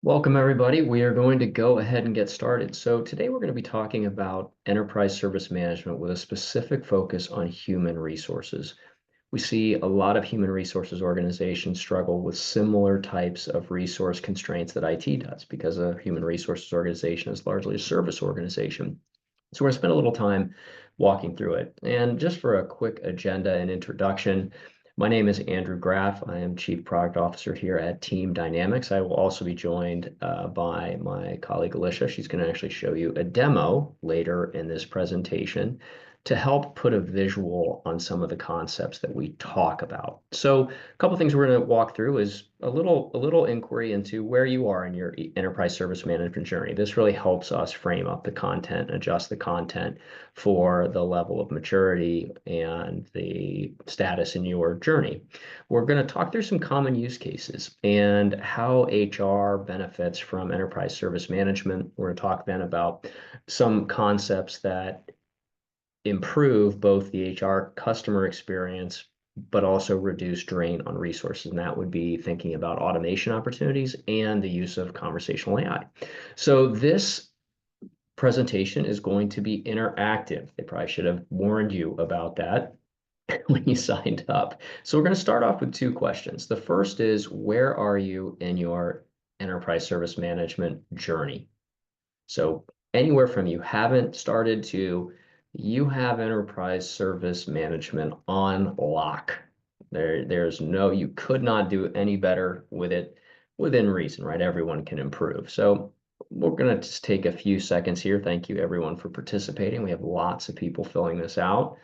Welcome, everybody. We are going to go ahead and get started. So today we're going to be talking about enterprise service management with a specific focus on human resources. We see a lot of human resources organizations struggle with similar types of resource constraints that IT does because a human resources organization is largely a service organization. So we're going to spend a little time walking through it. And just for a quick agenda and introduction, my name is Andrew Graff. I am Chief Product Officer here at TeamDynamix. I will also be joined by my colleague Alicia. She's going to actually show you a demo later in this presentation to help put a visual on some of the concepts that we talk about. So a couple of things we're going to walk through is a little inquiry into where you are in your enterprise service management journey. This really helps us frame up the content, adjust the content for the level of maturity and the status in your journey. We're going to talk through some common use cases and how HR benefits from enterprise service management. We're going to talk then about some concepts that improve both the HR customer experience, but also reduce drain on resources. And that would be thinking about automation opportunities and the use of conversational AI. So this presentation is going to be interactive. They probably should have warned you about that when you signed up. So we're going to start off with two questions. The first is, where are you in your enterprise service management journey? So anywhere from you haven't started to you have enterprise service management on lock. You could not do any better with it within reason, right? Everyone can improve. So we're going to just take a few seconds here. Thank you everyone for participating. We have lots of people filling this out.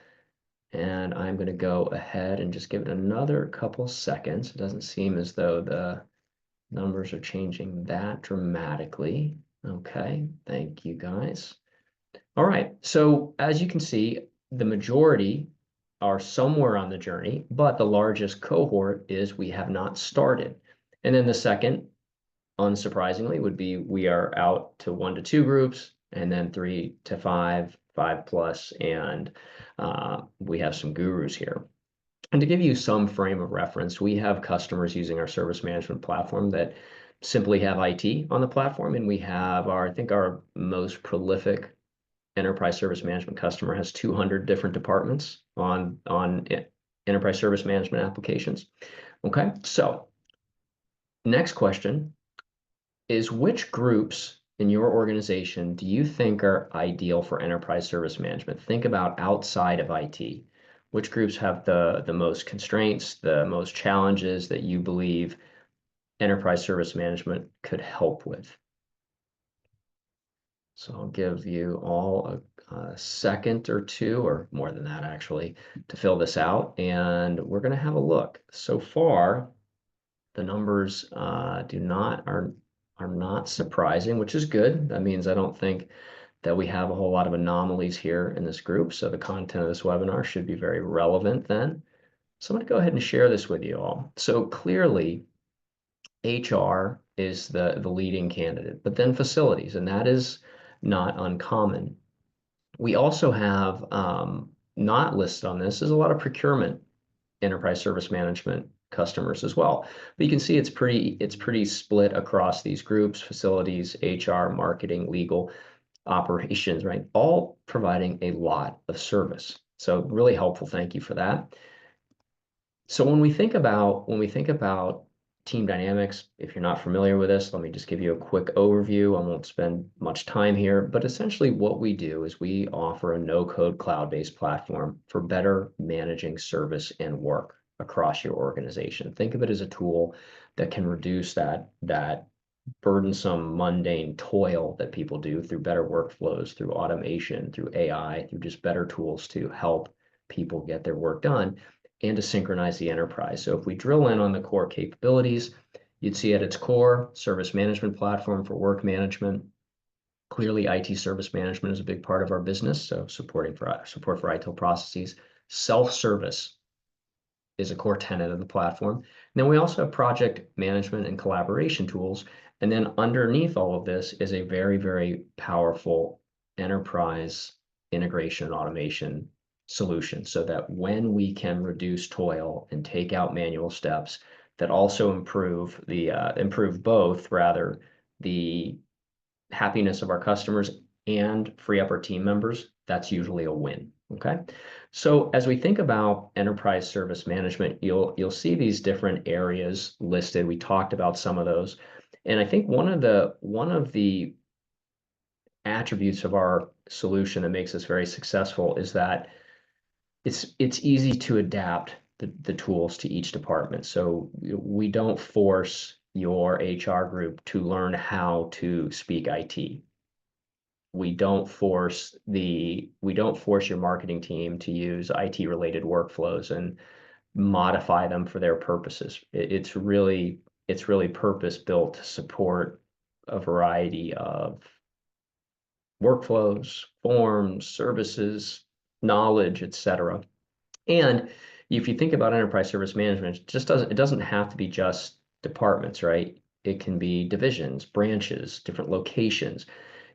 And I'm going to go ahead and just give it another couple seconds. It doesn't seem as though the numbers are changing that dramatically. Okay, thank you guys. All right, so as you can see, the majority are somewhere on the journey, but the largest cohort is we have not started. And then the second, unsurprisingly, would be we are out to 1 to 2 groups, and then 3 to 5, 5 plus, and we have some gurus here. And to give you some frame of reference, we have customers using our service management platform that simply have IT on the platform, and we have I think our most prolific enterprise service management customer has 200 different departments on enterprise service management applications. Okay, so next question is, which groups in your organization do you think are ideal for enterprise service management? Think about outside of IT. Which groups have the most constraints, the most challenges that you believe enterprise service management could help with? So I'll give you all a second or two, or more than that actually, to fill this out, and we're going to have a look. So far, the numbers are not surprising, which is good. That means I don't think that we have a whole lot of anomalies here in this group. So the content of this webinar should be very relevant then. So I'm going to go ahead and share this with you all. So clearly, HR is the leading candidate, but then facilities, and that is not uncommon. We also have not listed on this is a lot of procurement enterprise service management customers as well. But you can see it's pretty split across these groups: facilities, HR, marketing, legal, operations, right? All providing a lot of service. So really helpful. Thank you for that. So when we think about TeamDynamix, if you're not familiar with this, let me just give you a quick overview. I won't spend much time here, but essentially what we do is we offer a no-code cloud-based platform for better managing service and work across your organization. Think of it as a tool that can reduce that burdensome, mundane toil that people do through better workflows, through automation, through AI, through just better tools to help people get their work done and to synchronize the enterprise. So if we drill in on the core capabilities, you'd see at its core, service management platform for work management. Clearly, IT service management is a big part of our business, so support for ITIL processes. Self-service is a core tenet of the platform. And then we also have project management and collaboration tools. And then underneath all of this is a very, very powerful enterprise integration and automation solution, so that when we can reduce toil and take out manual steps that also improve both rather the happiness of our customers and free up our team members, that's usually a win. Okay. So as we think about enterprise service management, you'll see these different areas listed. We talked about some of those. And I think one of the attributes of our solution that makes us very successful is that it's easy to adapt the tools to each department. So we don't force your HR group to learn how to speak IT. We don't force your marketing team to use IT related workflows and modify them for their purposes. It's really purpose built to support a variety of workflows, forms, services, knowledge, etc. And if you think about enterprise service management, it doesn't have to be just departments, right? It can be divisions, branches, different locations.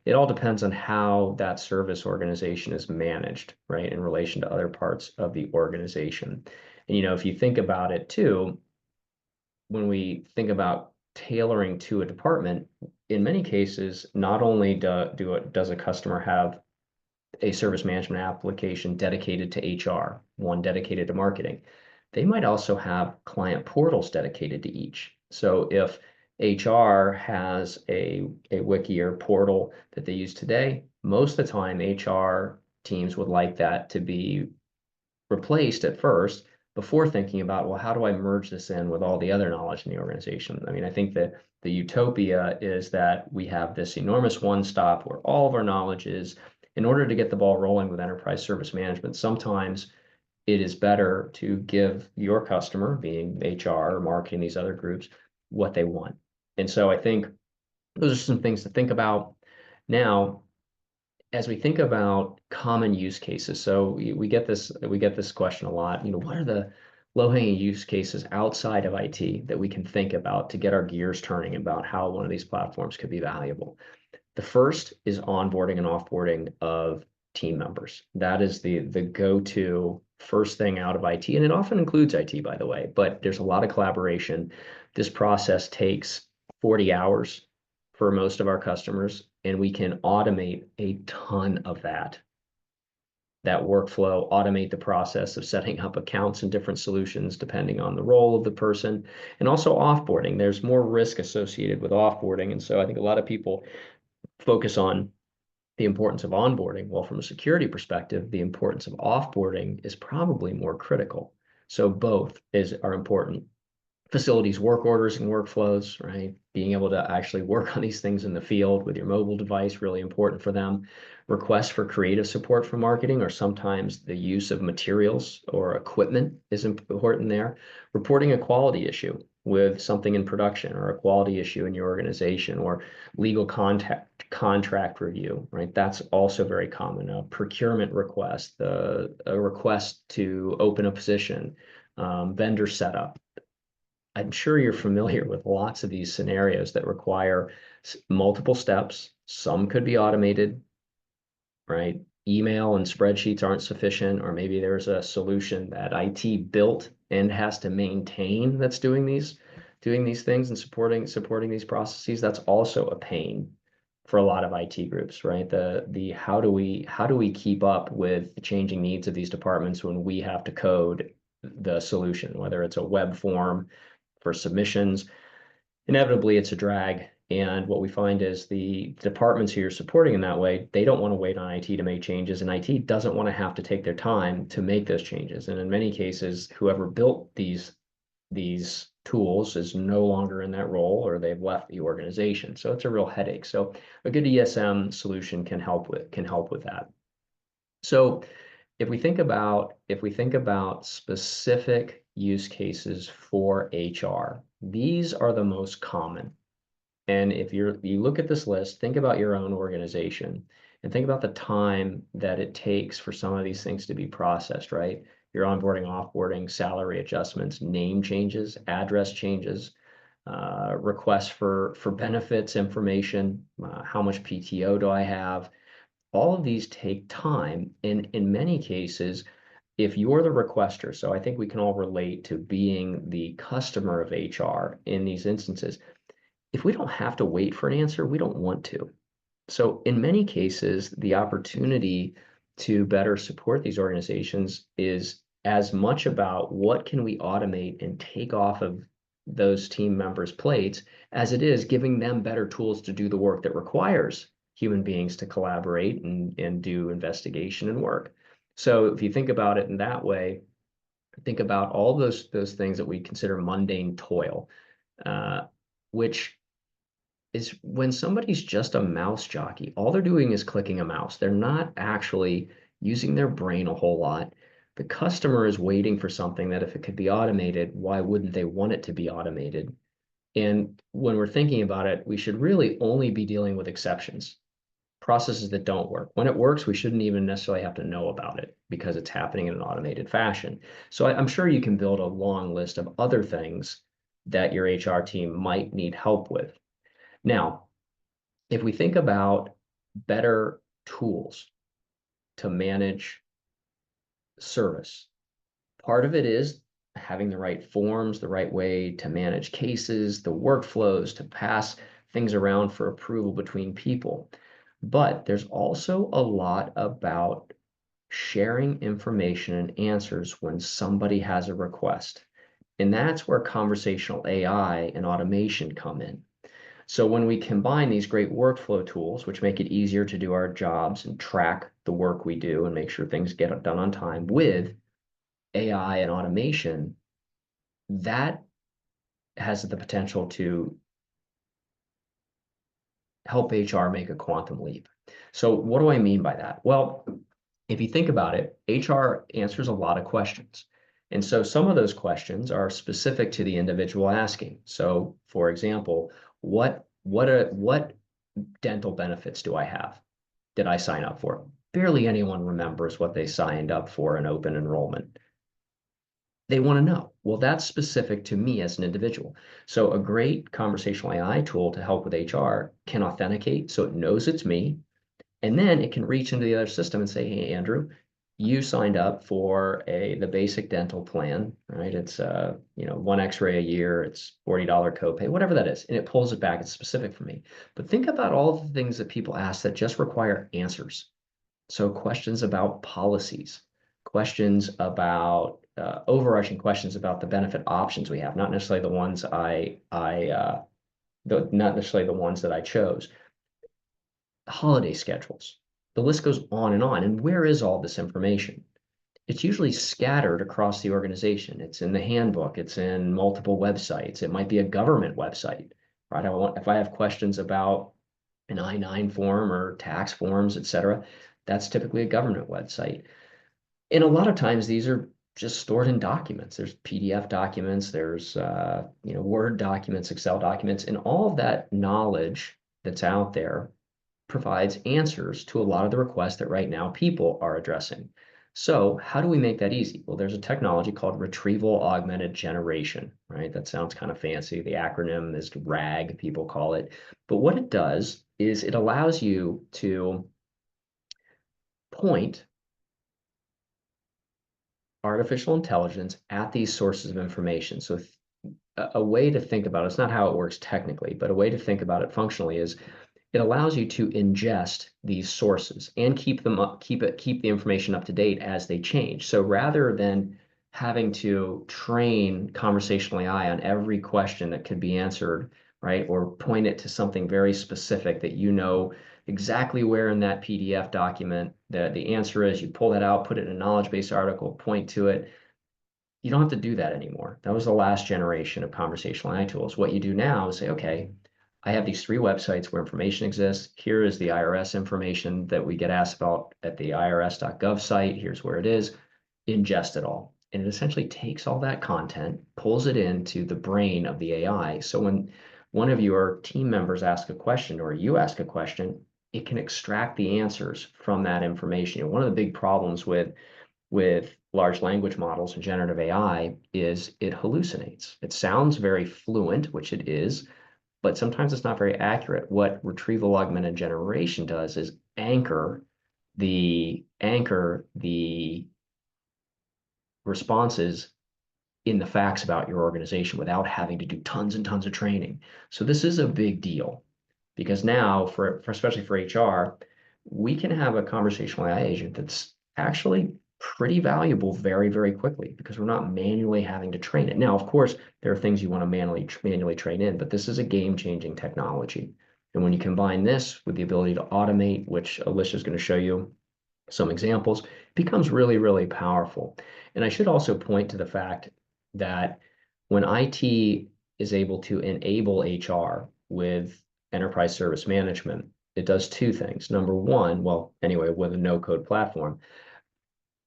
It all depends on how that service organization is managed, right, in relation to other parts of the organization. And if you think about it too, when we think about tailoring to a department, in many cases, not only does a customer have a service management application dedicated to HR, one dedicated to marketing. They might also have client portals dedicated to each. So if HR has a wiki or portal that they use today, most of the time HR teams would like that to be replaced at first before thinking about, well, how do I merge this in with all the other knowledge in the organization? I mean, I think that the utopia is that we have this enormous one stop where all of our knowledge is. In order to get the ball rolling with enterprise service management, sometimes it is better to give your customer, being HR or marketing, these other groups, what they want. And so I think those are some things to think about. Now, as we think about common use cases, so we get this question a lot. What are the low-hanging use cases outside of IT that we can think about to get our gears turning about how one of these platforms could be valuable? The first is onboarding and offboarding of team members. That is the go-to first thing out of IT, and it often includes IT, by the way, but there's a lot of collaboration. This process takes 40 hours for most of our customers, and we can automate a ton of that workflow, automate the process of setting up accounts and different solutions depending on the role of the person, and also offboarding. There's more risk associated with offboarding, and so I think a lot of people focus on the importance of onboarding. Well, from a security perspective, the importance of offboarding is probably more critical. So both are important. Facilities work orders and workflows, right? Being able to actually work on these things in the field with your mobile device, really important for them. Requests for creative support from marketing, or sometimes the use of materials or equipment is important there. Reporting a quality issue with something in production, or a quality issue in your organization, or legal contract review, right? That's also very common. A procurement request, a request to open a position, vendor setup. I'm sure you're familiar with lots of these scenarios that require multiple steps. Some could be automated, right? Email and spreadsheets aren't sufficient, or maybe there's a solution that IT built and has to maintain that's doing these things and supporting these processes. That's also a pain for a lot of IT groups, right? The how do we keep up with the changing needs of these departments when we have to code the solution, whether it's a web form for submissions. Inevitably, it's a drag. And what we find is the departments who you're supporting in that way, they don't want to wait on IT to make changes, and IT doesn't want to have to take their time to make those changes. And in many cases, whoever built these tools is no longer in that role, or they've left the organization. So it's a real headache. So a good ESM solution can help with that. So if we think about specific use cases for HR, these are the most common. And if you look at this list, think about your own organization and think about the time that it takes for some of these things to be processed, right? Your onboarding, offboarding, salary adjustments, name changes, address changes, requests for benefits information, how much PTO do I have? All of these take time. And in many cases, if you're the requester, so I think we can all relate to being the customer of HR in these instances, if we don't have to wait for an answer, we don't want to. So in many cases, the opportunity to better support these organizations is as much about what can we automate and take off of those team members' plates as it is giving them better tools to do the work that requires human beings to collaborate and do investigation and work. So if you think about it in that way, think about all those things that we consider mundane toil, uh, which is when somebody's just a mouse jockey, all they're doing is clicking a mouse. They're not actually using their brain a whole lot. The customer is waiting for something that if it could be automated, why wouldn't they want it to be automated? And when we're thinking about it, we should really only be dealing with exceptions, processes that don't work. When it works, we shouldn't even necessarily have to know about it because it's happening in an automated fashion. So I'm sure you can build a long list of other things that your HR team might need help with. Now, if we think about better tools to manage service, part of it is having the right forms, the right way to manage cases, the workflows, to pass things around for approval between people. But there's also a lot about sharing information and answers when somebody has a request. And that's where conversational AI and automation come in. So when we combine these great workflow tools, which make it easier to do our jobs and track the work we do and make sure things get done on time with AI and automation, that has the potential to help HR make a quantum leap. So what do I mean by that? Well, if you think about it, HR answers a lot of questions. And so some of those questions are specific to the individual asking. So for example, what dental benefits do I have? Did I sign up for? Barely anyone remembers what they signed up for in open enrollment. They want to know. Well, that's specific to me as an individual. So a great conversational AI tool to help with HR can authenticate so it knows it's me. And then it can reach into the other system and say, hey, Andrew, you signed up for the basic dental plan, right? It's one X-ray a year, it's $40 copay, whatever that is. And it pulls it back, it's specific for me. But think about all the things that people ask that just require answers. So questions about policies, questions about overarching questions about the benefit options we have, not necessarily the ones not necessarily the ones that I chose. Holiday schedules. The list goes on and on. And where is all this information? It's usually scattered across the organization. It's in the handbook. It's in multiple websites. It might be a government website, right? If I have questions about an I-9 form or tax forms, et cetera, that's typically a government website. And a lot of times these are just stored in documents. There's PDF documents, there's Word documents, Excel documents, and all of that knowledge that's out there provides answers to a lot of the requests that right now people are addressing. So how do we make that easy? Well, there's a technology called retrieval augmented generation, right? That sounds kind of fancy. The acronym is RAG, people call it. But what it does is it allows you to point artificial intelligence at these sources of information. So a way to think about it, it's not how it works technically, but a way to think about it functionally is it allows you to ingest these sources and keep the information up to date as they change. So rather than having to train conversational AI on every question that could be answered, right, or point it to something very specific that you know exactly where in that PDF document the answer is, you pull that out, put it in a knowledge base article, point to it. You don't have to do that anymore. That was the last generation of conversational AI tools. What you do now is say, okay, I have these 3 websites where information exists. Here is the IRS information that we get asked about at the irs.gov site. Here's where it is. Ingest it all. And it essentially takes all that content, pulls it into the brain of the AI. So when one of your team members asks a question or you ask a question, it can extract the answers from that information. One of the big problems with large language models and generative AI is it hallucinates. It sounds very fluent, which it is, but sometimes it's not very accurate. What retrieval augmented generation does is anchor the responses in the facts about your organization without having to do tons and tons of training. So this is a big deal because now for especially for HR, we can have a conversational AI agent that's actually pretty valuable very, very quickly because we're not manually having to train it. Now, of course, there are things you want to manually train in, but this is a game-changing technology. And when you combine this with the ability to automate, which Alicia is going to show you some examples, it becomes really, really powerful. And I should also point to the fact that when IT is able to enable HR with enterprise service management, it does two things. Number one, well, anyway, with a no-code platform,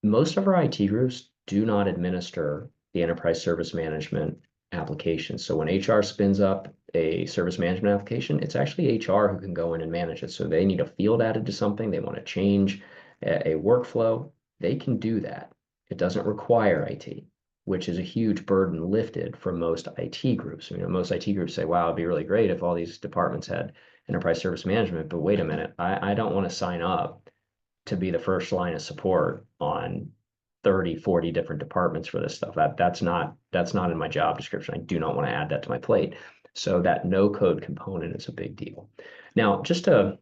most of our IT groups do not administer the enterprise service management application. So when HR spins up a service management application, it's actually HR who can go in and manage it. So they need a field added to something, they want to change a workflow, they can do that. It doesn't require IT, which is a huge burden lifted from most IT groups. You know, most IT groups say, wow, it'd be really great if all these departments had enterprise service management, but wait a minute, I don't want to sign up to be the first line of support on 30, 40 different departments for this stuff. That's not in my job description. I do not want to add that to my plate. So that no code component is a big deal. Now, just to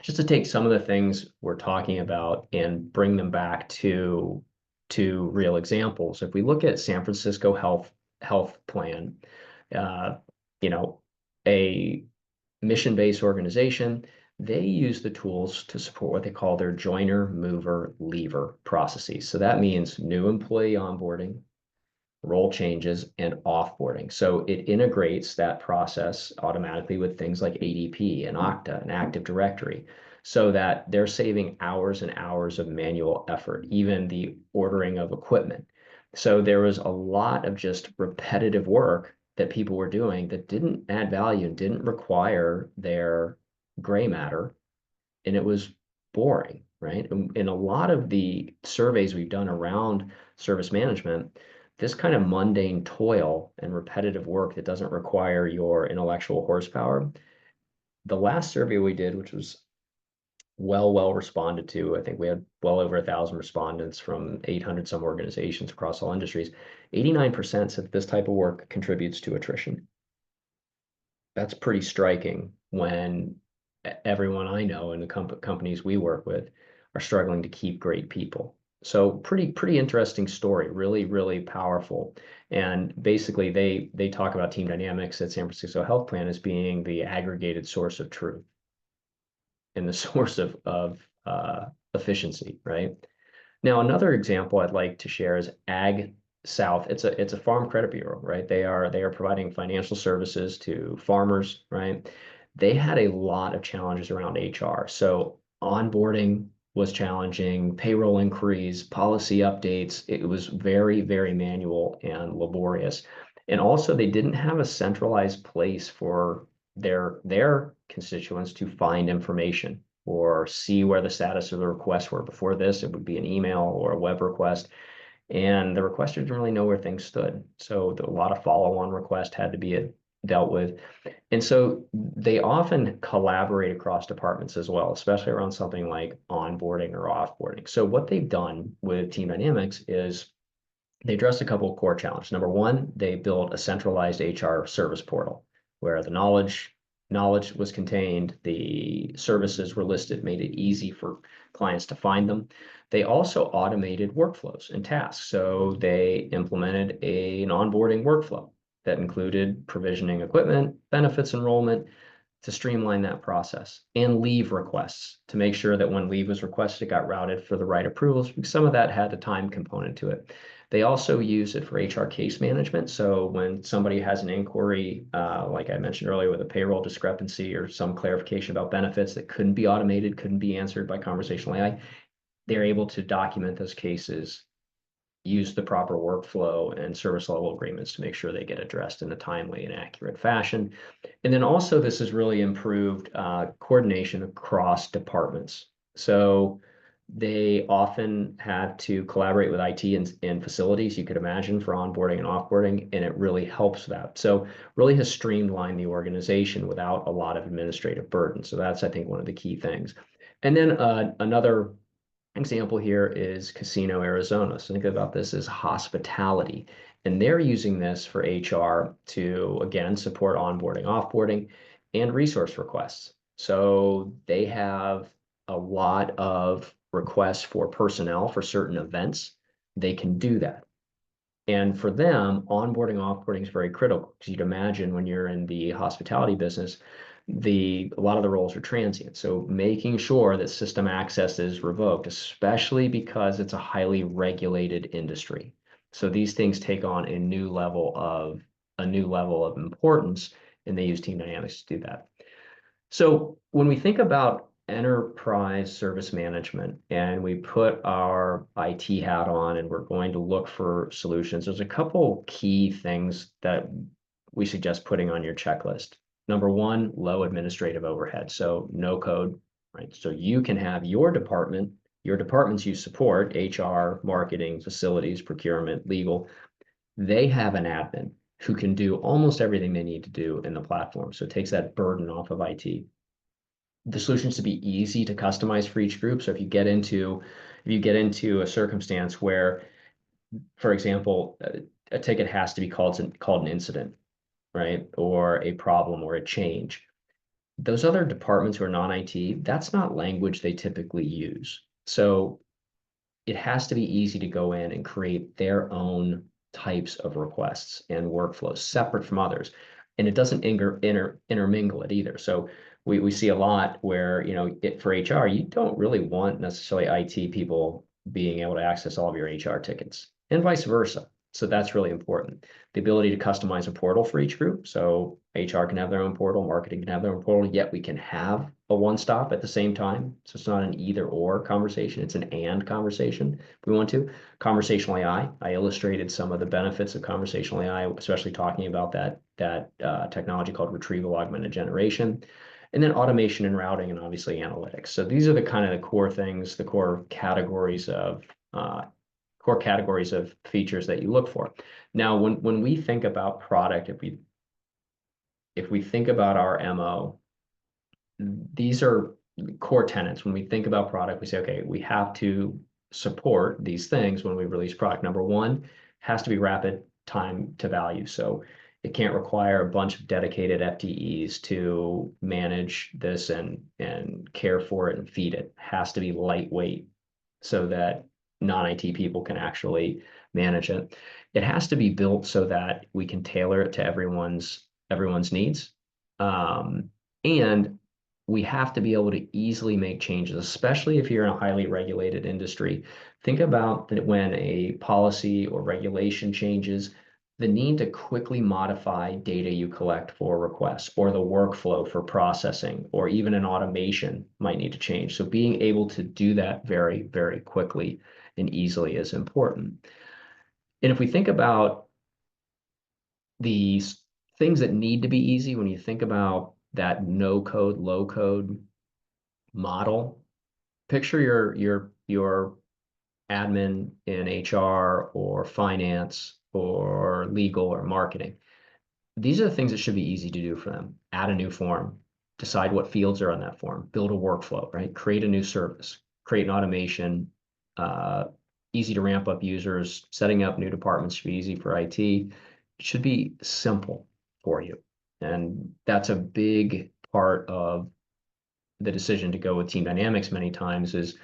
take some of the things we're talking about and bring them back to real examples. If we look at San Francisco Health Plan, uh, you know, a mission-based organization, they use the tools to support what they call their joiner, mover, leaver processes. So that means new employee onboarding, role changes, and offboarding. So it integrates that process automatically with things like ADP and Okta and Active Directory so that they're saving hours and hours of manual effort, even the ordering of equipment. So there was a lot of just repetitive work that people were doing that didn't add value and didn't require their gray matter, and it was boring, right? In a lot of the surveys we've done around service management, this kind of mundane toil and repetitive work that doesn't require your intellectual horsepower, the last survey we did, which was well responded to, I think we had well over 1,000 respondents from 800 some organizations across all industries, 89% said this type of work contributes to attrition. That's pretty striking when everyone I know in the companies we work with are struggling to keep great people. So pretty interesting story, really powerful. And basically they talk about TeamDynamix at San Francisco Health Plan as being the aggregated source of truth and the source of efficiency, right? Now, another example I'd like to share is Ag South. It's a farm credit bureau, right? They are providing financial services to farmers, right? They had a lot of challenges around HR. So onboarding was challenging, payroll inquiries, policy updates. It was very manual and laborious. And also they didn't have a centralized place for their constituents to find information or see where the status of the requests were. Before this, it would be an email or a web request, and the requester didn't really know where things stood. So a lot of follow-on requests had to be dealt with. And so they often collaborate across departments as well, especially around something like onboarding or offboarding. So what they've done with TeamDynamix is they addressed a couple of core challenges. Number one, they built a centralized HR service portal where the knowledge was contained, the services were listed, made it easy for clients to find them. They also automated workflows and tasks. So they implemented an onboarding workflow that included provisioning equipment, benefits enrollment, to streamline that process, and leave requests to make sure that when leave was requested, it got routed for the right approvals, because some of that had a time component to it. They also use it for HR case management. So when somebody has an inquiry, like I mentioned earlier, with a payroll discrepancy or some clarification about benefits that couldn't be automated, couldn't be answered by conversational AI, they're able to document those cases, use the proper workflow and service level agreements to make sure they get addressed in a timely and accurate fashion. And then also this has really improved coordination across departments. So they often have to collaborate with IT and facilities, you could imagine, for onboarding and offboarding, and it really helps that. So really has streamlined the organization without a lot of administrative burden. So that's, I think, one of the key things. And then another example here is Casino, Arizona. So think about this as hospitality. And they're using this for HR to, again, support onboarding, offboarding, and resource requests. So they have a lot of requests for personnel for certain events. They can do that. And for them, onboarding, offboarding is very critical because you'd imagine when you're in the hospitality business, a lot of the roles are transient. So making sure that system access is revoked, especially because it's a highly regulated industry. So these things take on a new level of importance, and they use TeamDynamix to do that. So when we think about enterprise service management and we put our IT hat on and we're going to look for solutions, there's a couple key things that we suggest putting on your checklist. Number one, low administrative overhead. So no code, right? So you can have your departments you support, HR, marketing, facilities, procurement, legal, they have an admin who can do almost everything they need to do in the platform. So it takes that burden off of IT. The solutions to be easy to customize for each group. So if you get into a circumstance where, for example, a ticket has to be called an incident, right? Or a problem or a change. Those other departments who are non-IT, that's not language they typically use. So it has to be easy to go in and create their own types of requests and workflows separate from others. And it doesn't intermingle it either. So we see a lot where, for HR, you don't really want necessarily IT people being able to access all of your HR tickets and vice versa. So that's really important. The ability to customize a portal for each group. So HR can have their own portal, marketing can have their own portal, yet we can have a one-stop at the same time. So it's not an either or conversation, it's an and conversation if we want to. Conversational AI, I illustrated some of the benefits of conversational AI, especially talking about that technology called retrieval augmented generation. And then automation and routing and obviously analytics. So these are the kind of the core things, the core categories of features that you look for. Now, when we think about product, if we think about our MO, these are core tenets. When we think about product, we say, okay, we have to support these things when we release product. Number one, has to be rapid time to value. So it can't require a bunch of dedicated FTEs to manage this and care for it and feed it. It has to be lightweight so that non-IT people can actually manage it. It has to be built so that we can tailor it to everyone's needs. And we have to be able to easily make changes, especially if you're in a highly regulated industry. Think about that when a policy or regulation changes, the need to quickly modify data you collect for requests or the workflow for processing or even an automation might need to change. So being able to do that very, very quickly and easily is important. And if we think about these things that need to be easy, when you think about that no code, low code model, picture your admin in HR or finance or legal or marketing. These are the things that should be easy to do for them. Add a new form, decide what fields are on that form, build a workflow, right? Create a new service, create an automation, easy to ramp up users, setting up new departments should be easy for IT. It should be simple for you. And that's a big part of the decision to go with TeamDynamix many times is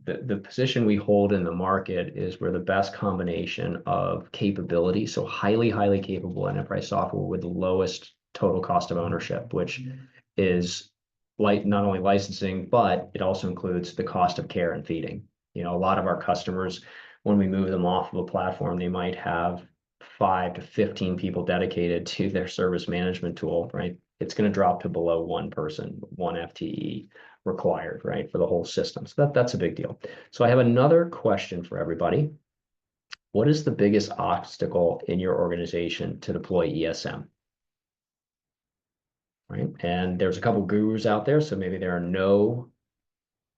the position we hold in the market is we're the best combination of capability, so highly capable enterprise software with the lowest total cost of ownership, which is like not only licensing, but it also includes the cost of care and feeding. A lot of our customers, when we move them off of a platform, they might have 5 to 15 people dedicated to their service management tool, right? It's going to drop to below one person, one FTE required, right, for the whole system. So that's a big deal. So I have another question for everybody. What is the biggest obstacle in your organization to deploy ESM? Right? And there's a couple gurus out there, so maybe there are no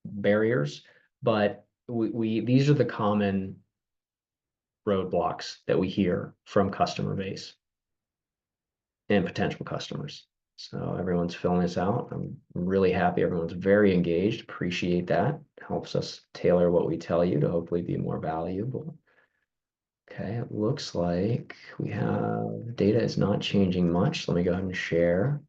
barriers, but these are the common roadblocks that we hear from customer base and potential customers. So everyone's filling this out. I'm really happy. Everyone's very engaged. Appreciate that. Helps us tailor what we tell you to hopefully be more valuable. Okay, it looks like we have data is not changing much. Let me go ahead and share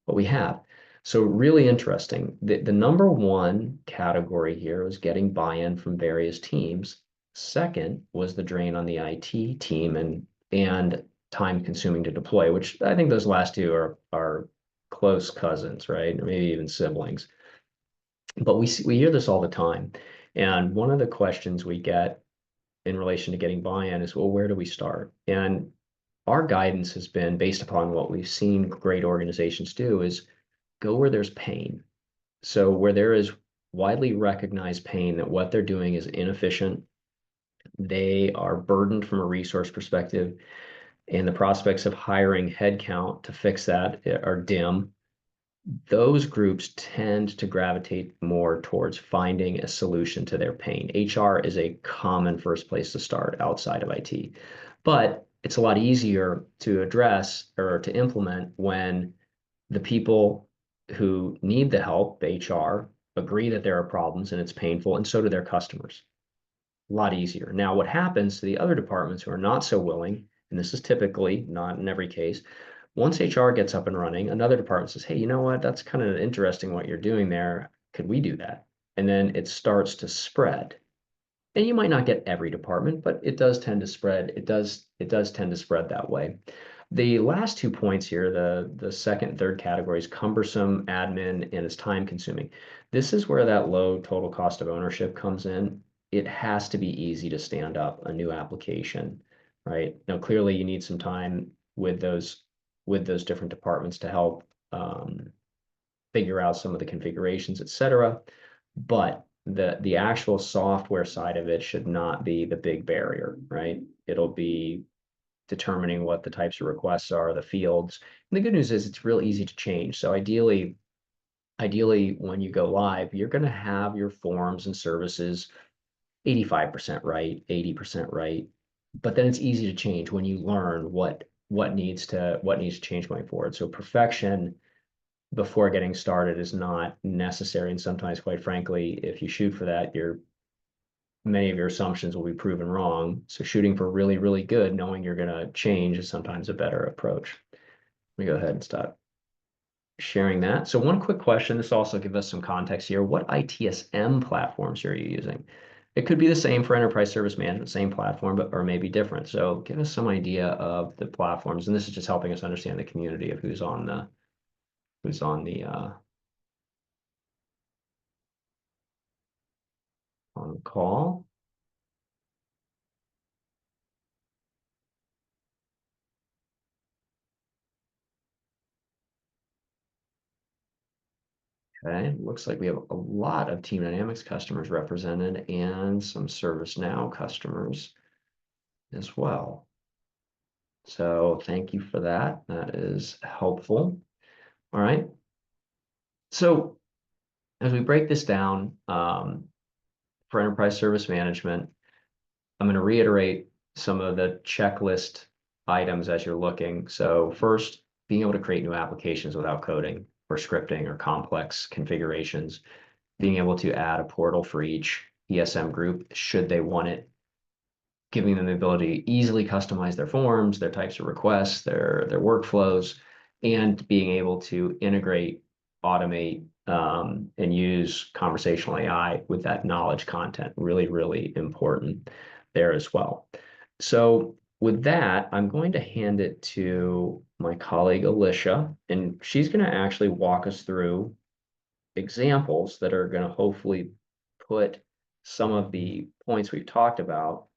what we have. So really interesting. The number one category here was getting buy-in from various teams. Second was the drain on the IT team and time consuming to deploy, which I think those last two are close cousins, right? Or maybe even siblings. But we hear this all the time. And one of the questions we get in relation to getting buy-in is, well, where do we start? And our guidance has been based upon what we've seen great organizations do is go where there's pain. So where there is widely recognized pain that what they're doing is inefficient, they are burdened from a resource perspective, and the prospects of hiring headcount to fix that are dim. Those groups tend to gravitate more towards finding a solution to their pain. HR is a common first place to start outside of IT, but it's a lot easier to address or to implement when the people who need the help, HR, agree that there are problems and it's painful, and so do their customers. A lot easier. Now, what happens to the other departments who are not so willing, and this is typically not in every case, once HR gets up and running, another department says, hey, you know what? That's kind of interesting what you're doing there. Could we do that? And then it starts to spread. And you might not get every department, but it does tend to spread. It does tend to spread that way. The last 2 points here, the second and third categories, cumbersome, admin, and it's time consuming. This is where that low total cost of ownership comes in. It has to be easy to stand up a new application, right? Now, clearly you need some time with those different departments to help figure out some of the configurations, et cetera. But the actual software side of it should not be the big barrier, right? It'll be determining what the types of requests are, the fields. And the good news is it's real easy to change. So ideally, when you go live, you're going to have your forms and services 85% right, 80% right. But then it's easy to change when you learn what needs to change going forward. So perfection before getting started is not necessary. And sometimes, quite frankly, if you shoot for that, many of your assumptions will be proven wrong. So shooting for really, really good, knowing you're going to change is sometimes a better approach. Let me go ahead and stop sharing that. So one quick question, this also gives us some context here. What ITSM platforms are you using? It could be the same for enterprise service management, same platform, but or maybe different. So give us some idea of the platforms. And this is just helping us understand the community of who's on the call. Okay, looks like we have a lot of TeamDynamix customers represented and some ServiceNow customers as well. So thank you for that. That is helpful. All right. So as we break this down for enterprise service management, I'm going to reiterate some of the checklist items as you're looking. So first, being able to create new applications without coding or scripting or complex configurations, being able to add a portal for each ESM group should they want it, giving them the ability to easily customize their forms, their types of requests, their workflows, and being able to integrate, automate, and use conversational AI with that knowledge content. Really, really important there as well. So with that, I'm going to hand it to my colleague Alicia, and she's going to actually walk us through examples that are going to hopefully put some of the points we've talked about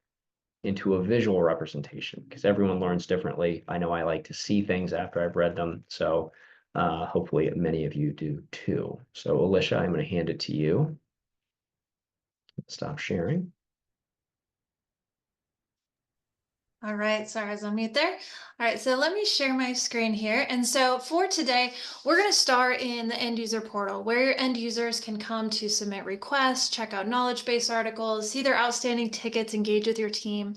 into a visual representation because everyone learns differently. I know I like to see things after I've read them, so hopefully many of you do too. So Alicia, I'm going to hand it to you. Stop sharing. All right, sorry, I was on mute there. All right, so let me share my screen here. And so for today, we're going to start in the end user portal where your end users can come to submit requests, check out knowledge base articles, see their outstanding tickets, engage with your team.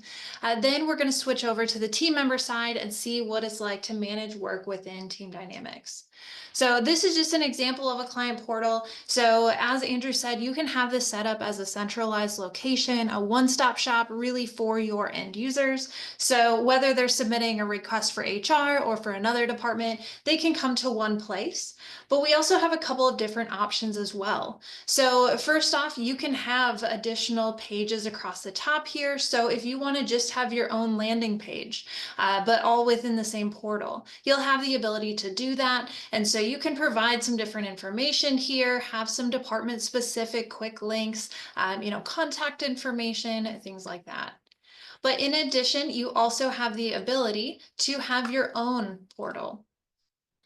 Then we're going to switch over to the team member side and see what it's like to manage work within TeamDynamix. So this is just an example of a client portal. So as Andrew said, you can have this set up as a centralized location, a one-stop shop really for your end users. So whether they're submitting a request for HR or for another department, they can come to one place. But we also have a couple of different options as well. So first off, you can have additional pages across the top here. So if you want to just have your own landing page, but all within the same portal, you'll have the ability to do that. And so you can provide some different information here, have some department specific quick links, contact information, things like that. But in addition, you also have the ability to have your own portal.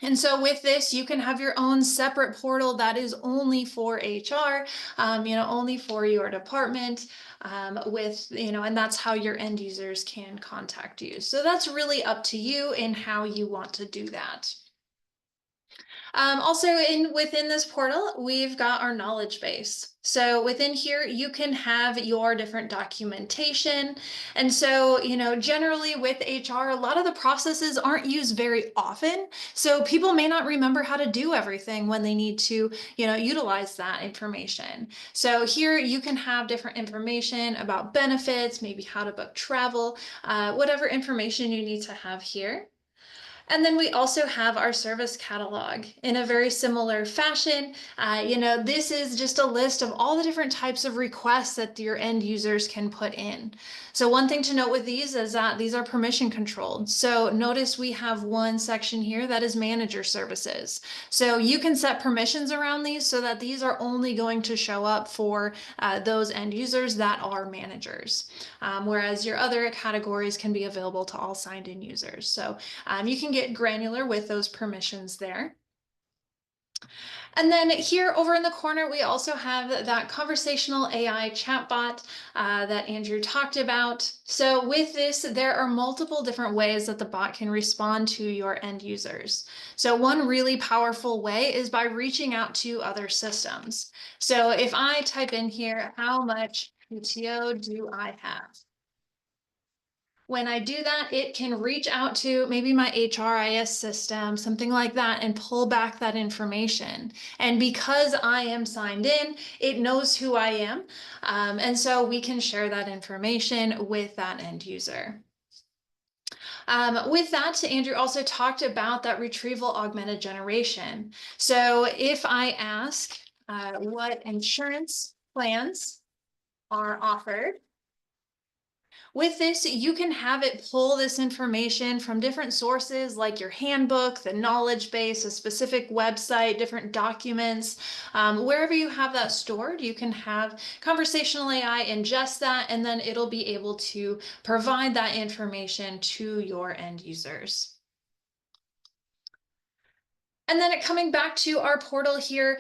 And so with this, you can have your own separate portal that is only for HR, only for your department, and that's how your end users can contact you. So that's really up to you in how you want to do that. Also within this portal, we've got our knowledge base. So within here, you can have your different documentation. And so, generally with HR, a lot of the processes aren't used very often. So people may not remember how to do everything when they need to, utilize that information. So here you can have different information about benefits, maybe how to book travel, whatever information you need to have here. And then we also have our service catalog in a very similar fashion. This is just a list of all the different types of requests that your end users can put in. So one thing to note with these is that these are permission controlled. So notice we have one section here that is manager services. So you can set permissions around these so that these are only going to show up for those end users that are managers. Whereas your other categories can be available to all signed in users. So you can get granular with those permissions there. And then here over in the corner, we also have that conversational AI chatbot that Andrew talked about. So with this, there are multiple different ways that the bot can respond to your end users. So one really powerful way is by reaching out to other systems. So if I type in here, how much PTO do I have? When I do that, it can reach out to maybe my HRIS system, something like that, and pull back that information. And because I am signed in, it knows who I am. And so we can share that information with that end user. With that, Andrew also talked about that retrieval augmented generation. So if I ask what insurance plans are offered, with this, you can have it pull this information from different sources like your handbook, the knowledge base, a specific website, different documents. Wherever you have that stored, you can have conversational AI ingest that, and then it'll be able to provide that information to your end users. And then coming back to our portal here,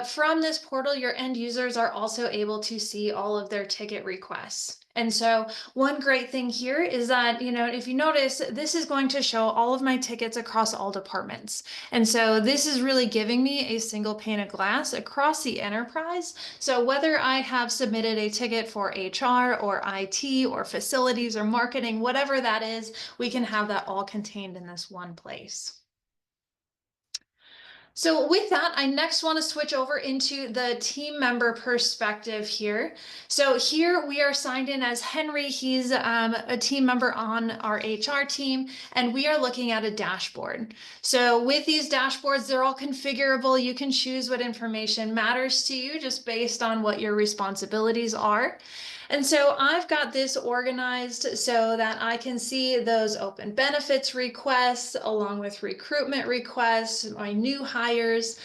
from this portal, your end users are also able to see all of their ticket requests. And so one great thing here is that, if you notice, this is going to show all of my tickets across all departments. And so this is really giving me a single pane of glass across the enterprise. So whether I have submitted a ticket for HR or IT or facilities or marketing, whatever that is, we can have that all contained in this one place. So with that, I next want to switch over into the team member perspective here. So here we are signed in as Henry. He's a team member on our HR team, and we are looking at a dashboard. So with these dashboards, they're all configurable. You can choose what information matters to you just based on what your responsibilities are. And so I've got this organized so that I can see those open benefits requests along with recruitment requests, my new hires.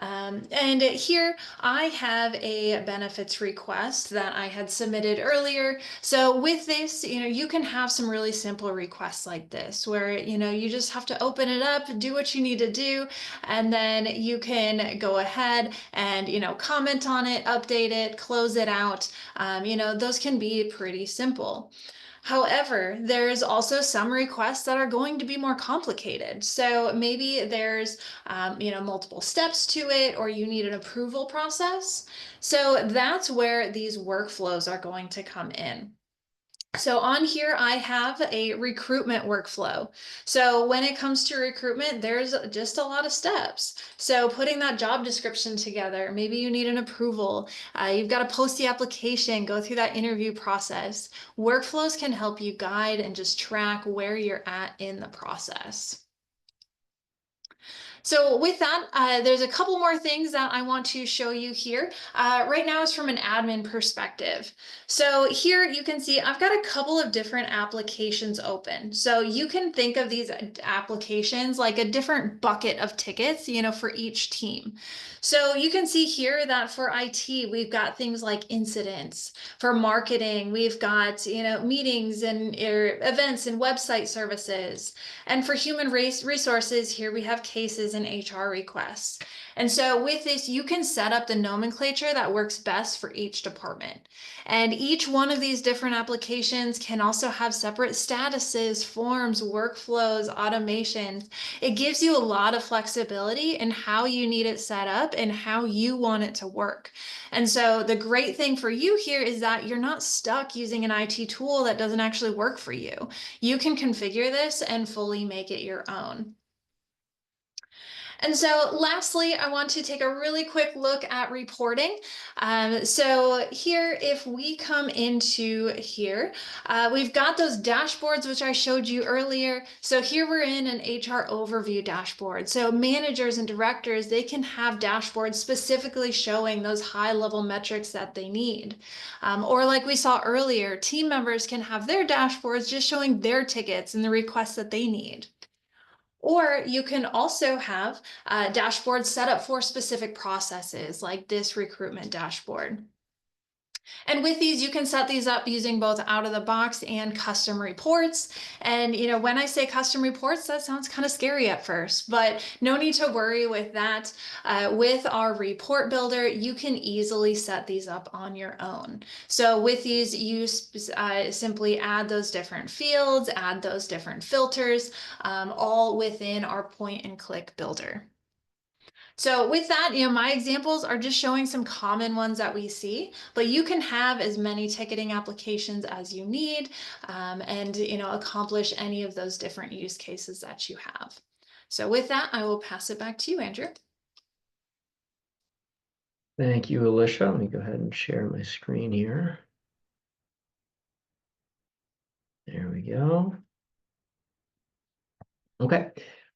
And here I have a benefits request that I had submitted earlier. So with this, you can have some really simple requests like this where, you just have to open it up, do what you need to do, and then you can go ahead and, comment on it, update it, close it out. Those can be pretty simple. However, there's also some requests that are going to be more complicated. So maybe there's, multiple steps to it, or you need an approval process. So that's where these workflows are going to come in. So on here, I have a recruitment workflow. So when it comes to recruitment, there's just a lot of steps. So putting that job description together, maybe you need an approval. You've got to post the application, go through that interview process. Workflows can help you guide and just track where you're at in the process. So with that, there's a couple more things that I want to show you here. Right now is from an admin perspective. So here you can see I've got a couple of different applications open. So you can think of these applications like a different bucket of tickets, for each team. So you can see here that for IT, we've got things like incidents. For marketing, we've got, meetings and events and website services. And for human resources, here we have cases and HR requests. And so with this, you can set up the nomenclature that works best for each department. And each one of these different applications can also have separate statuses, forms, workflows, automations. It gives you a lot of flexibility in how you need it set up and how you want it to work. And so the great thing for you here is that you're not stuck using an IT tool that doesn't actually work for you. You can configure this and fully make it your own. And so lastly, I want to take a really quick look at reporting. So here, if we come into here, we've got those dashboards, which I showed you earlier. So here we're in an HR overview dashboard. So managers and directors, they can have dashboards specifically showing those high level metrics that they need. Or like we saw earlier, team members can have their dashboards just showing their tickets and the requests that they need. Or you can also have dashboards set up for specific processes like this recruitment dashboard. And with these, you can set these up using both out of the box and custom reports. And, when I say custom reports, that sounds kind of scary at first, but no need to worry with that. With our report builder, you can easily set these up on your own. So with these, you simply add those different fields, add those different filters, all within our point and click builder. So with that, my examples are just showing some common ones that we see, but you can have as many ticketing applications as you need, and, accomplish any of those different use cases that you have. So with that, I will pass it back to you, Andrew. Thank you, Alicia. Let me go ahead and share my screen here. There we go. Okay,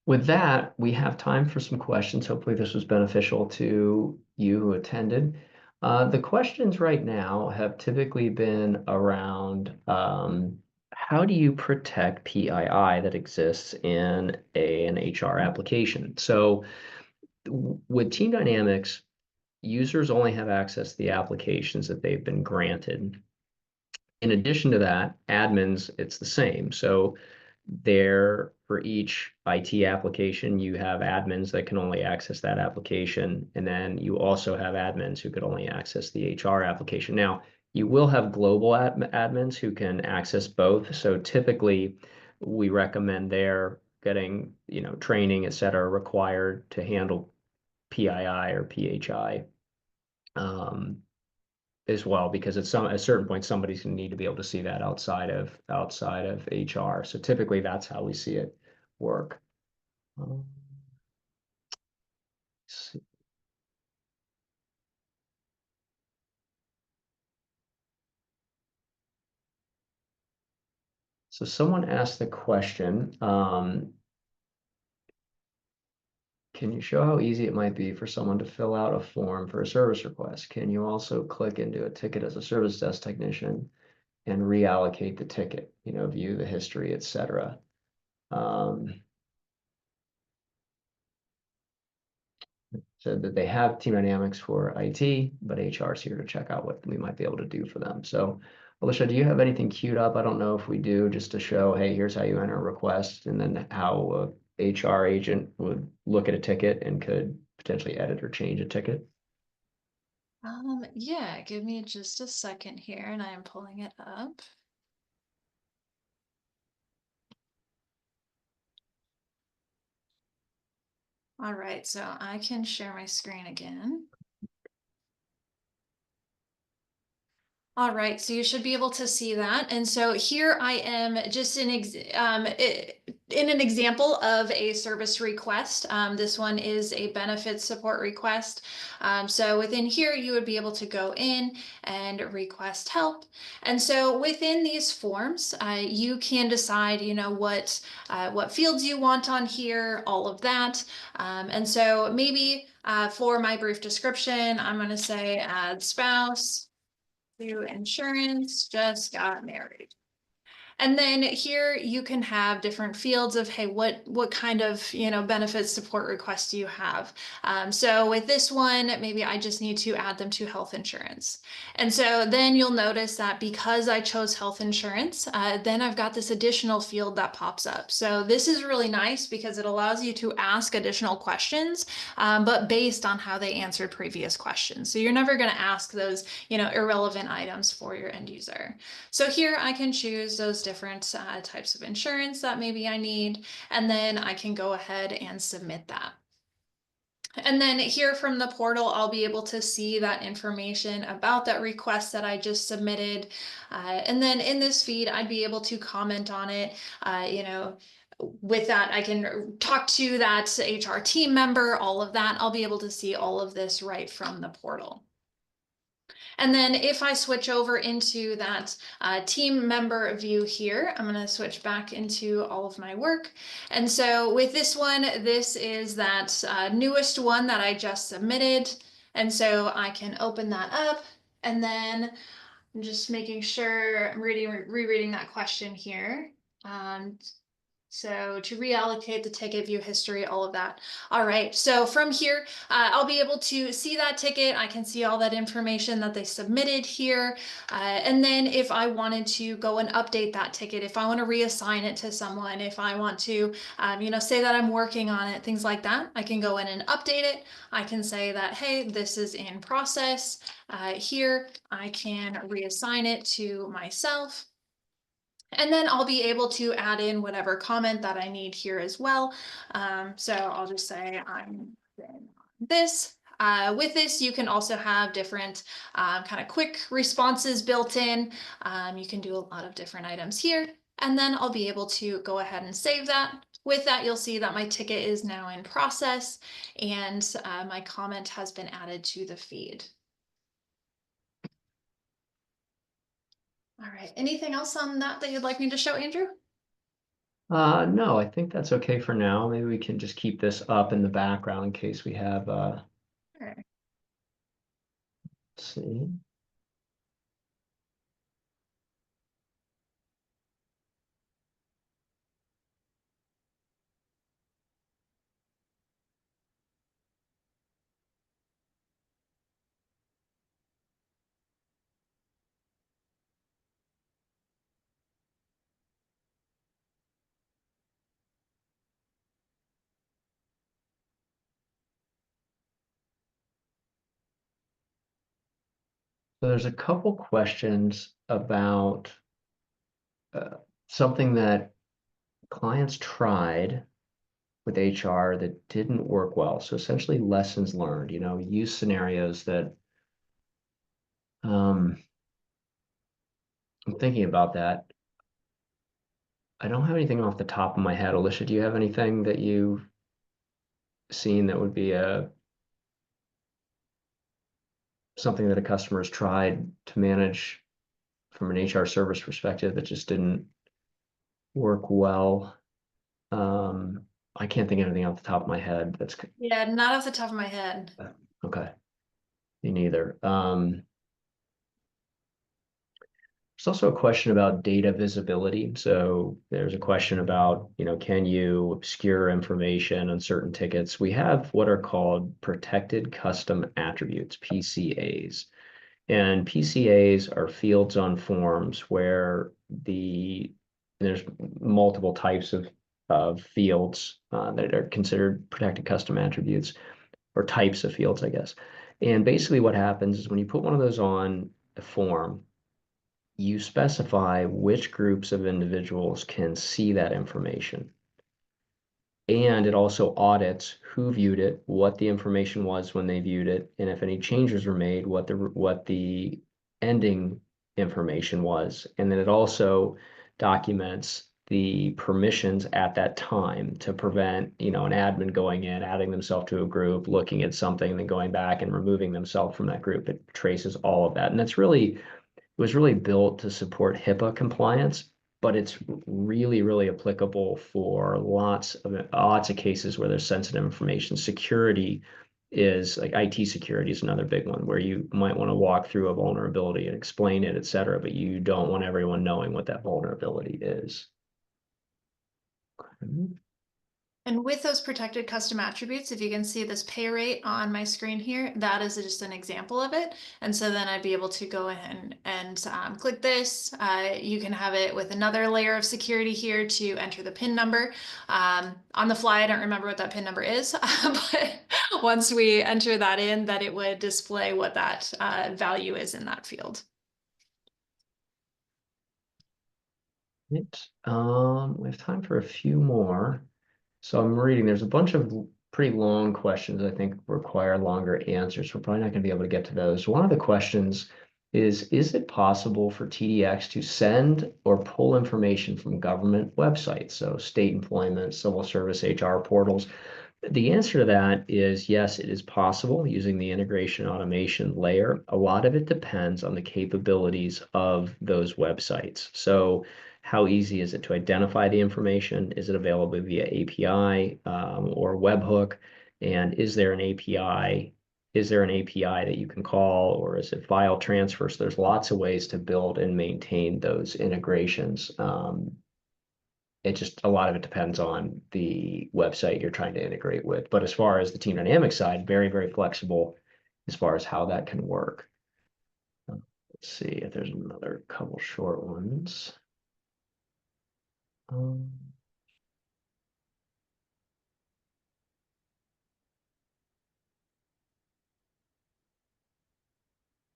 with that, we have time for some questions. Hopefully this was beneficial to you who attended. The questions right now have typically been around how do you protect PII that exists in an HR application? So with TeamDynamix, users only have access to the applications that they've been granted. In addition to that, admins, it's the same. So there, for each IT application, you have admins that can only access that application. And then you also have admins who could only access the HR application. Now, you will have global admins who can access both. So typically, we recommend they're getting, training, et cetera, required to handle PII or PHI. As well, because at a certain point somebody's going to need to be able to see that outside of HR. So typically that's how we see it work. So someone asked the question, can you show how easy it might be for someone to fill out a form for a service request? Can you also click into a ticket as a service desk technician and reallocate the ticket, view the history, etc. Said that they have TeamDynamix for IT, but HR is here to check out what we might be able to do for them. So, Alicia, do you have anything queued up? I don't know if we do, just to show, hey, here's how you enter a request, and then how a HR agent would look at a ticket and could potentially edit or change a ticket. Yeah, give me just a second here and I am pulling it up. All right, so I can share my screen again. All right, so you should be able to see that. And so here I am just in an example of a service request. This one is a benefits support request. So within here, you would be able to go in and request help. And so within these forms, you can decide, what fields you want on here, all of that. And so maybe for my brief description, I'm going to say add spouse to insurance, just got married. And then here you can have different fields of, hey, what kind of, benefits support requests do you have? So with this one, maybe I just need to add them to health insurance. And so then you'll notice that because I chose health insurance, then I've got this additional field that pops up. So this is really nice because it allows you to ask additional questions, but based on how they answered previous questions. So you're never going to ask those, irrelevant items for your end user. So here I can choose those different types of insurance that maybe I need, and then I can go ahead and submit that. And then here from the portal, I'll be able to see that information about that request that I just submitted. And then in this feed, I'd be able to comment on it, with that, I can talk to that HR team member, all of that. I'll be able to see all of this right from the portal. And then if I switch over into that team member view here, I'm going to switch back into all of my work. And so with this one, this is that newest one that I just submitted. And so I can open that up, and then I'm just making sure I'm rereading that question here. So to reallocate the ticket, view history, all of that. All right, so from here, I'll be able to see that ticket. I can see all that information that they submitted here. And then if I wanted to go and update that ticket, if I want to reassign it to someone, if I want to, say that I'm working on it, things like that, I can go in and update it. I can say that, hey, this is in process. Here, I can reassign it to myself. And then I'll be able to add in whatever comment that I need here as well. So I'll just say I'm this. With this, you can also have different kind of quick responses built in. You can do a lot of different items here. And then I'll be able to go ahead and save that. With that, you'll see that my ticket is now in process, and my comment has been added to the feed. All right, anything else on that you'd like me to show, Andrew? No, I think that's okay for now. Maybe we can just keep this up in the background in case we have, Sure. let's see. So there's a couple questions about something that clients tried with HR that didn't work well. So essentially lessons learned, use scenarios that um, I'm thinking about that. I don't have anything off the top of my head. Alicia, do you have anything that you've seen that would be something that a customer has tried to manage from an HR service perspective that just didn't work well? I can't think of anything off the top of my head. Yeah, not off the top of my head. Okay. Me neither. There's also a question about data visibility. So there's a question about, can you obscure information on certain tickets? We have what are called protected custom attributes, PCAs. And PCAs are fields on forms where there's multiple types of fields that are considered protected custom attributes, or types of fields, I guess. And basically what happens is when you put one of those on a form, you specify which groups of individuals can see that information. And it also audits who viewed it, what the information was when they viewed it, and if any changes were made, what the ending information was. And then it also documents the permissions at that time to prevent, an admin going in, adding themselves to a group, looking at something, and then going back and removing themselves from that group. It traces all of that. And it was really built to support HIPAA compliance, but it's really, really applicable for lots of cases where there's sensitive information. Security is like IT security is another big one where you might want to walk through a vulnerability and explain it, et cetera, but you don't want everyone knowing what that vulnerability is. Okay. And with those protected custom attributes, if you can see this pay rate on my screen here, that is just an example of it. And so then I'd be able to go ahead and click this. You can have it with another layer of security here to enter the PIN number. On the fly, I don't remember what that PIN number is, but once we enter that in, that it would display what that value is in that field. Right. We have time for a few more. So I'm reading, there's a bunch of pretty long questions I think require longer answers. We're probably not going to be able to get to those. One of the questions is it possible for TDX to send or pull information from government websites? So state employment, civil service, HR portals. The answer to that is yes, it is possible using the integration automation layer. A lot of it depends on the capabilities of those websites. So how easy is it to identify the information? Is it available via API or webhook? And is there an API? Is there an API that you can call, or is it file transfer? So there's lots of ways to build and maintain those integrations. A lot of it depends on the website you're trying to integrate with. But as far as the TeamDynamix side, very, very flexible as far as how that can work. Let's see if there's another couple short ones.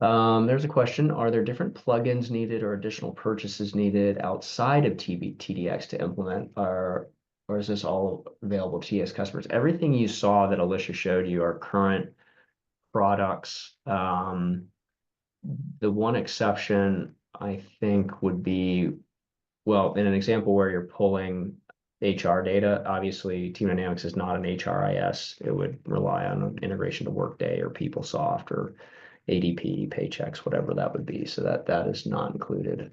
There's a question, are there different plugins needed or additional purchases needed outside of TDX to implement, or is this all available to TDX customers? Everything you saw that Alicia showed you are current products. The one exception I think would be, well, in an example where you're pulling HR data, obviously TeamDynamix is not an HRIS. It would rely on an integration to Workday or PeopleSoft or ADP, Paychex, whatever that would be. So that is not included.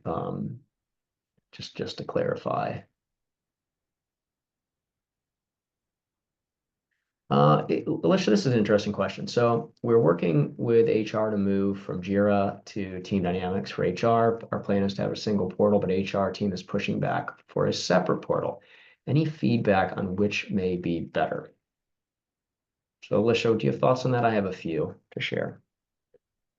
Just to clarify. Alicia, this is an interesting question. So we're working with HR to move from Jira to TeamDynamix for HR. Our plan is to have a single portal, but HR team is pushing back for a separate portal. Any feedback on which may be better? So Alicia, do you have thoughts on that? I have a few to share.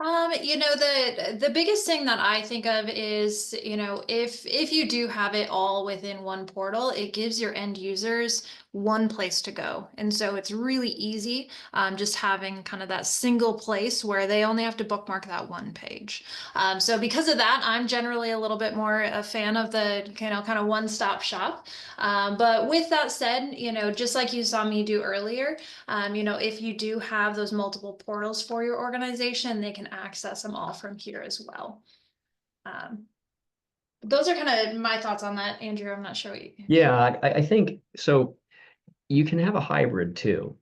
The biggest thing that I think of is, if you do have it all within one portal, it gives your end users one place to go. And so it's really easy, just having kind of that single place where they only have to bookmark that one page. So because of that, I'm generally a little bit more a fan of the, kind of one-stop shop. But with that said, just like you saw me do earlier, if you do have those multiple portals for your organization, they can access them all from here as well. Those are kind of my thoughts on that, Andrew. I'm not sure what you. Yeah, I think so. You can have a hybrid too.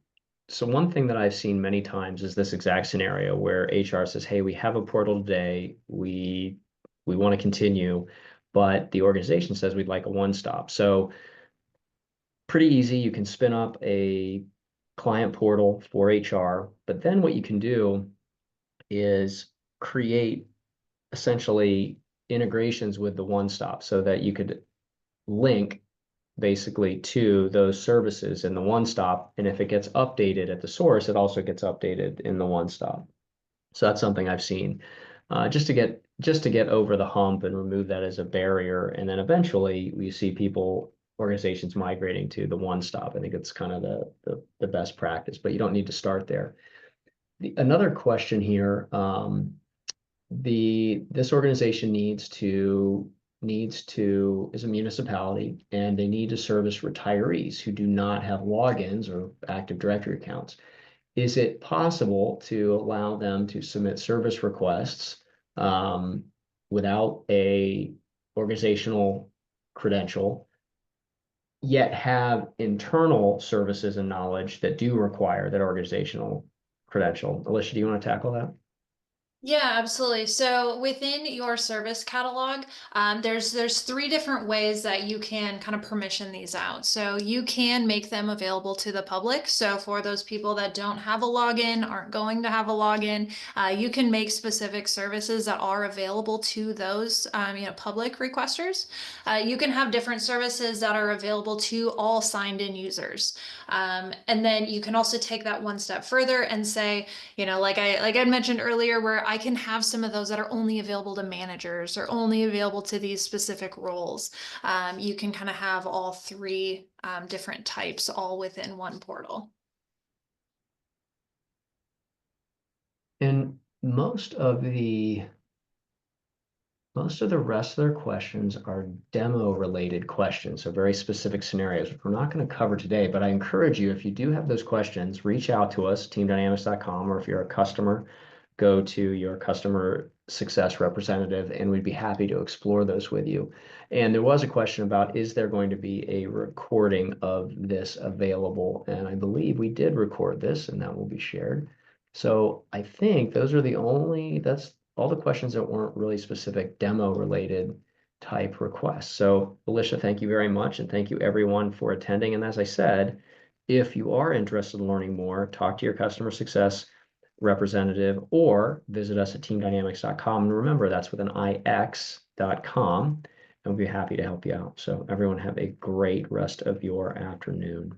So one thing that I've seen many times is this exact scenario where HR says, "Hey, we have a portal today. We want to continue, but the organization says we'd like a one-stop." So pretty easy. You can spin up a client portal for HR, but then what you can do is create essentially integrations with the one-stop so that you could link basically to those services in the one-stop. And if it gets updated at the source, it also gets updated in the one-stop. So that's something I've seen just to get over the hump and remove that as a barrier. And then eventually we see organizations migrating to the one-stop. I think it's kind of the best practice, but you don't need to start there. Another question here, this organization needs to is a municipality and they need to service retirees who do not have logins or Active Directory accounts. Is it possible to allow them to submit service requests um, without a organizational credential, yet have internal services and knowledge that do require that organizational credential? Alicia, do you want to tackle that? Yeah, absolutely. So within your service catalog, there's three different ways that you can kind of permission these out. So you can make them available to the public. So for those people that don't have a login, aren't going to have a login, you can make specific services that are available to those public requesters. You can have different services that are available to all signed in users. And then you can also take that one step further and say, like I mentioned earlier, where I can have some of those that are only available to managers or only available to these specific roles. You can kind of have all three different types all within one portal. And most of the rest of their questions are demo related questions, so very specific scenarios, which we're not going to cover today. But I encourage you, if you do have those questions, reach out to us, teamdynamix.com, or if you're a customer, go to your customer success representative, and we'd be happy to explore those with you. And there was a question about, is there going to be a recording of this available? And I believe we did record this, and that will be shared. So I think that's all the questions that weren't really specific demo related type requests. So Alicia, thank you very much. And thank you everyone for attending. And as I said, if you are interested in learning more, talk to your customer success representative or visit us at teamdynamix.com. And remember, that's with an ix.com. And we'll be happy to help you out. So everyone have a great rest of your afternoon.